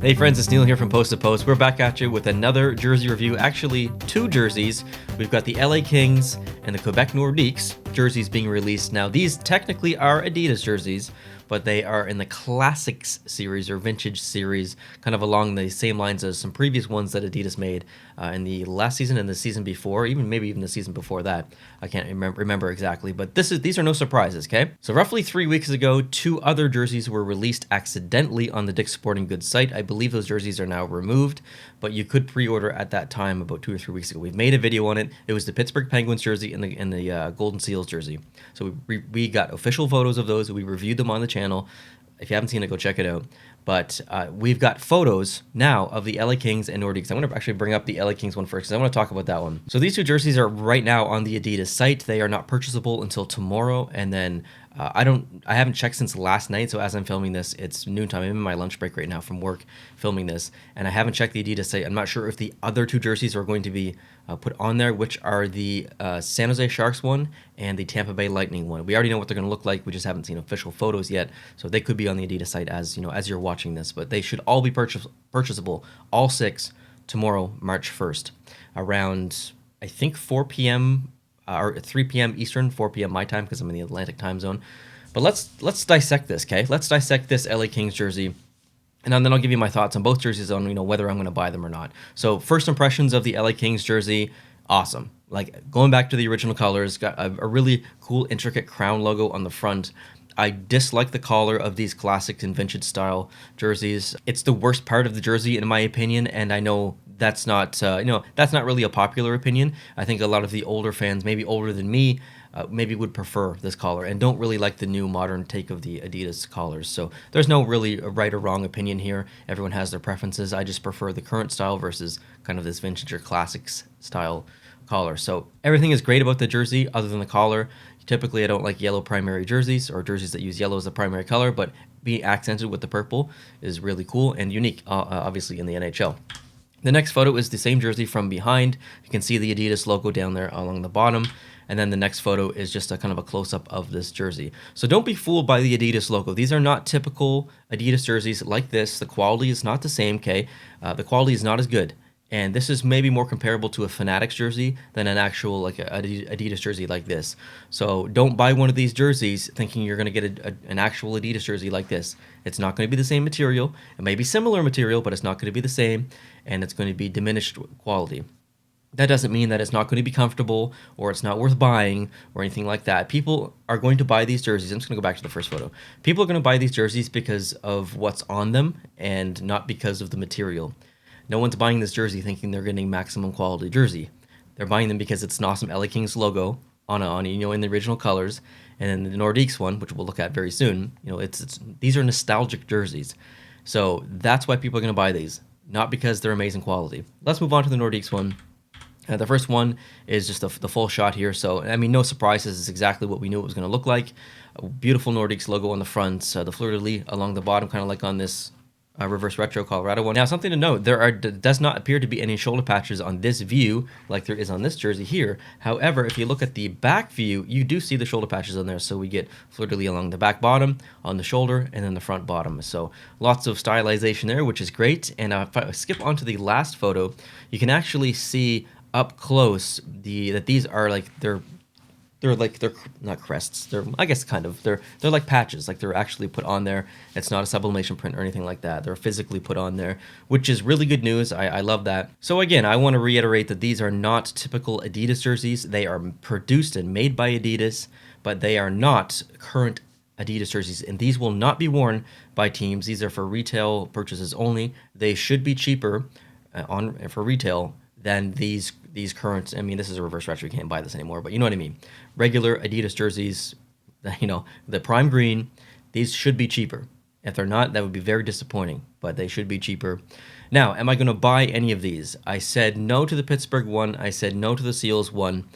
Hey friends, it's Neil here from Post to Post. We're back at you with another jersey review, actually 2 jerseys. We've got the LA Kings and the Quebec Nordiques jerseys being released. Now these technically are Adidas jerseys, but they are in the Classics series or Vintage series, kind of along the same lines as some previous ones that Adidas made in the last season and the season before, maybe even the season before that. I can't remember exactly, but these are no surprises, okay? So roughly 3 weeks ago, 2 other jerseys were released accidentally on the Dick's Sporting Goods site. I believe those jerseys are now removed, but you could pre-order at that time about 2 or 3 weeks ago. We've made a video on it. It was the Pittsburgh Penguins jersey and the Golden Seals jersey. So we got official photos of those. We reviewed them on the channel. If you haven't seen it, go check it out. But we've got photos now of the LA Kings and Nordiques. I'm going to actually bring up the LA Kings one first because I want to talk about that one. So these 2 jerseys are right now on the Adidas site. They are not purchasable until tomorrow, and then I haven't checked since last night. So as I'm filming this, it's noontime. I'm in my lunch break right now from work filming this, and I haven't checked the Adidas site. I'm not sure if the other 2 jerseys are going to be put on there, which are the San Jose Sharks one and the Tampa Bay Lightning one. We already know what they're going to look like. We just haven't seen official photos yet, so they could be on the Adidas site as you're watching this. But they should all be purchasable, all 6, tomorrow, March 1st, around I think 4 p.m. Or 3 p.m. Eastern, 4 p.m. my time because I'm in the Atlantic time zone. But let's dissect this, okay? Let's dissect this LA Kings jersey. And then I'll give you my thoughts on both jerseys on whether I'm going to buy them or not. So first impressions of the LA Kings jersey, awesome. Like going back to the original colors, got a really cool intricate crown logo on the front. I dislike the collar of these classic and vintage style jerseys. It's the worst part of the jersey in my opinion, and I know that's not that's not really a popular opinion. I think a lot of the older fans, maybe older than me, maybe would prefer this collar and don't really like the new modern take of the Adidas collars. So there's no really a right or wrong opinion here. Everyone has their preferences. I just prefer the current style versus kind of this vintage or classics style collar. So everything is great about the jersey other than the collar. Typically, I don't like yellow primary jerseys or jerseys that use yellow as the primary color, but being accented with the purple is really cool and unique, obviously, in the NHL. The next photo is the same jersey from behind. You can see the Adidas logo down there along the bottom. And then the next photo is just a kind of a close-up of this jersey. So don't be fooled by the Adidas logo. These are not typical Adidas jerseys like this. The quality is not the same, okay? The quality is not as good. And this is maybe more comparable to a Fanatics jersey than an actual like a Adidas jersey like this. So don't buy one of these jerseys thinking you're going to get an actual Adidas jersey like this. It's not going to be the same material. It may be similar material, but it's not going to be the same, and it's going to be diminished quality. That doesn't mean that it's not going to be comfortable or it's not worth buying or anything like that. People are going to buy these jerseys. I'm just going to go back to the first photo. People are going to buy these jerseys because of what's on them and not because of the material. No one's buying this jersey thinking they're getting maximum quality jersey. They're buying them because it's an awesome LA Kings logo on in the original colors, and then the Nordiques one, which we'll look at very soon. These are nostalgic jerseys, so that's why people are going to buy these, not because they're amazing quality. Let's move on to the Nordiques one. The first one is just the full shot here. So, I mean, no surprises. It's exactly what we knew it was going to look like. A beautiful Nordiques logo on the front, the fleur-de-lis along the bottom, kind of like on this reverse retro Colorado one. Now, something to note, there does not appear to be any shoulder patches on this view like there is on this jersey here. However, if you look at the back view, you do see the shoulder patches on there. So we get fleur-de-lis along the back bottom, on the shoulder, and then the front bottom. So lots of stylization there, which is great. And if I skip on to the last photo, you can actually see up close that these are like they're not crests. They're like patches. Like they're actually put on there. It's not a sublimation print or anything like that. They're physically put on there, which is really good news. I love that. So again, I want to reiterate that these are not typical Adidas jerseys. They are produced and made by Adidas, but they are not current Adidas jerseys, and these will not be worn by teams. These are for retail purchases only. They should be cheaper for retail than these current. I mean, this is a reverse retro. You can't buy this anymore, but you know what I mean. Regular Adidas jerseys, the prime green, these should be cheaper. If they're not, that would be very disappointing, but they should be cheaper. Now, am I going to buy any of these? I said no to the Pittsburgh one. I said no to the Seals one.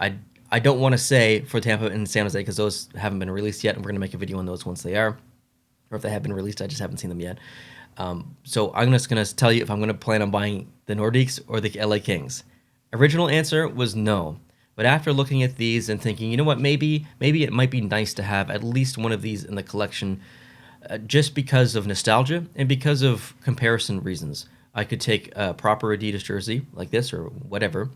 I don't want to say for Tampa and San Jose because those haven't been released yet, and we're going to make a video on those once they are. Or if they have been released, I just haven't seen them yet. So I'm just going to tell you if I'm going to plan on buying the Nordiques or the LA Kings. Original answer was no. But after looking at these and thinking, you know what, maybe it might be nice to have at least one of these in the collection. just because of nostalgia and because of comparison reasons. I could take a proper Adidas jersey like this or whatever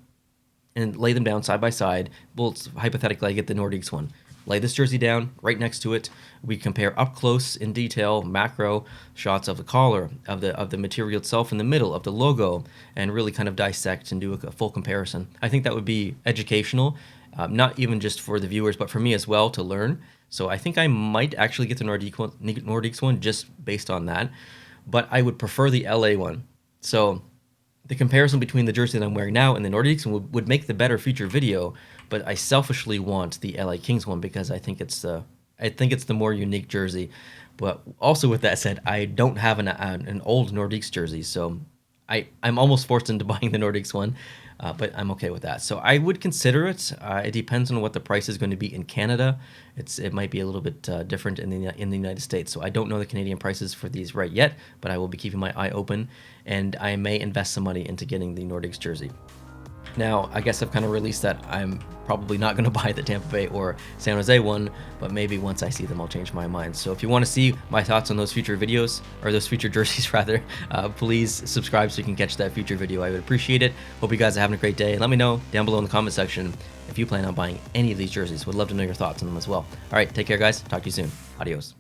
and lay them down side by side. Well, hypothetically, I get the Nordiques one. Lay this jersey down right next to it. We compare up close in detail, macro shots of the collar, of the material itself in the middle, of the logo, and really kind of dissect and do a full comparison. I think that would be educational, not even just for the viewers, but for me as well to learn. So I think I might actually get the Nordiques one just based on that, but I would prefer the LA one. So the comparison between the jersey that I'm wearing now and the Nordiques would make the better future video, but I selfishly want the LA Kings one because I think it's the more unique jersey. But also with that said, I don't have an old Nordiques jersey, so I'm almost forced into buying the Nordiques one, but I'm okay with that. So I would consider it. It depends on what the price is going to be in Canada. It might be a little bit different in the United States. So I don't know the Canadian prices for these right yet, but I will be keeping my eye open, and I may invest some money into getting the Nordiques jersey. Now, I guess I've kind of released that I'm probably not going to buy the Tampa Bay or San Jose one, but maybe once I see them, I'll change my mind. So if you want to see my thoughts on those future videos, or those future jerseys rather, please subscribe so you can catch that future video. I would appreciate it. Hope you guys are having a great day. And let me know down below in the comment section if you plan on buying any of these jerseys. Would love to know your thoughts on them as well. All right, take care, guys. Talk to you soon. Adios.